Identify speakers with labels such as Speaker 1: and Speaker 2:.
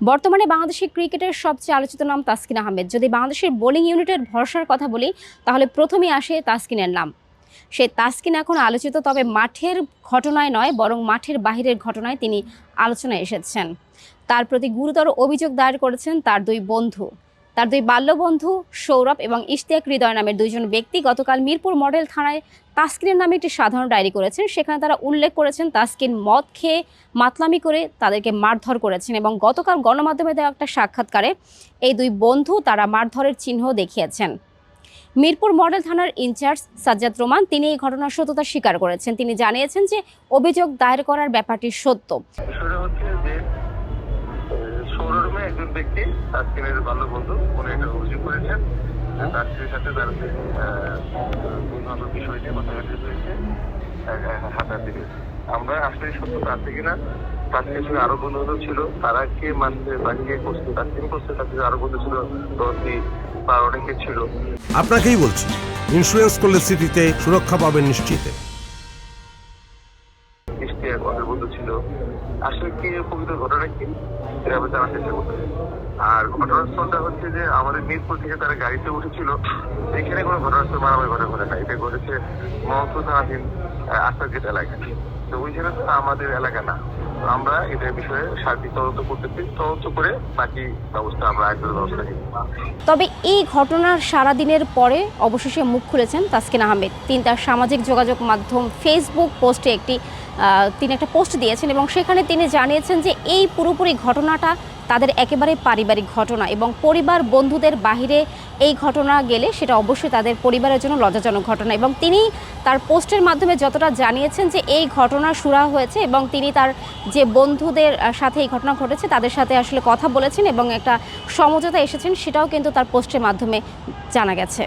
Speaker 1: বর্তমানে বাংলাদেশের ক্রিকেটের সবচেয়ে আলোচিত নাম তাসকিন আহমেদ। যদি বাংলাদেশের বোলিং ইউনিটের ভরসার কথা বলি তাহলে প্রথমেই আসে তাসকিনের নাম। সে তাসকিন এখন আলোচিত, তবে মাঠের ঘটনায় নয় বরং মাঠের বাহিরের ঘটনায় তিনি আলোচনায় এসেছেন। তার প্রতি গুরুতর অভিযোগ দায়ের করেছেন তার দুই বন্ধু। তার দুই বাল্যবন্ধু সৌরভ এবং ইশতিয়াক হৃদয় নামের দুইজন ব্যক্তি গতকাল মিরপুর মডেল থানায় তাসকিনের নামে একটি সাধারণ ডায়েরি করেছেন। সেখানে তারা উল্লেখ করেছেন তাসকিন মদ খেয়ে মাতলামি করে তাদেরকে মারধর করেছেন এবং গতকাল গণমাধ্যমে দেওয়া একটা সাক্ষাৎকারে এই দুই বন্ধু তারা মারধরের চিহ্ন দেখিয়েছেন। মিরপুর মডেল থানার ইনচার্জ সাজ্জাদ রোমান তিনি এই ঘটনার সত্যতা স্বীকার করেছেন। তিনি জানিয়েছেন যে অভিযোগ দায়ের করার ব্যাপারটি সত্য।
Speaker 2: সৌরভে একজন ব্যক্তি তাসকিনের ভালো বন্ধু উনি এটা অভিযোগ করেছেন তাসকিনের সাথে তার বিষয় নিয়ে কথাবার্তা হয়েছে হাতাহাতি। আমরা আসলে সত্যতা আছে কিনা, তাসকিনের সঙ্গে আরো বন্ধু ছিল, তারা কে মানছে বা কে করছে, তাসকিন করছে, তাসকিনের আরো বন্ধু ছিল, রকি বা অনেকে ছিল।
Speaker 3: আপনাকেই বলছি, ইন্স্যুরেন্স করলে সিটিতে সুরক্ষা পাবেন নিশ্চিত।
Speaker 2: অনেক বন্ধু ছিল, আসলে কি প্রকৃত ঘটনা কি এভাবে জানার চেষ্টা করতে। আর ঘটনাস্থলটা হচ্ছে যে আমাদের মিরপুর থেকে তারা গাড়িতে উঠেছিল, এখানে কোনো ঘটনাস্থল মারামারি ঘটে না, এটা ঘটেছে মহকুমা থানাধীন আস্তারগেট এলাকায়। তো ওইখানে তো আমাদের এলাকা না, আমরা এটার বিষয়ে সার্বিক তদন্ত করতেছি, তদন্ত করে বাকি ব্যবস্থা আমরা আইনের ব্যবস্থা নিই।
Speaker 1: তবে এই ঘটনার সারাদিনের পরে অবশেষে মুখ খুলেছেন তাসকিন আহমেদ। তিনি তার সামাজিক যোগাযোগ মাধ্যম ফেসবুক পোস্টে তিনি একটা পোস্ট দিয়েছেন এবং সেখানে তিনি জানিয়েছেন যে এই পুরোপুরি ঘটনাটা তাদের একেবারে পারিবারিক ঘটনা এবং পরিবার বন্ধুদের বাহিরে এই ঘটনা গেলে সেটা অবশ্যই তাদের পরিবারের জন্য লজ্জাজনক ঘটনা। এবং তিনি তার পোস্টের মাধ্যমে যতটা জানিয়েছেন যে এই ঘটনা সুরা হয়েছে এবং তিনি তার যে বন্ধুদের সাথে এই ঘটনা ঘটেছে তাদের সাথে আসলে কথা বলেছেন এবং একটা সমঝোতা এসেছেন, সেটাও কিন্তু তার পোস্টের মাধ্যমে জানা গেছে।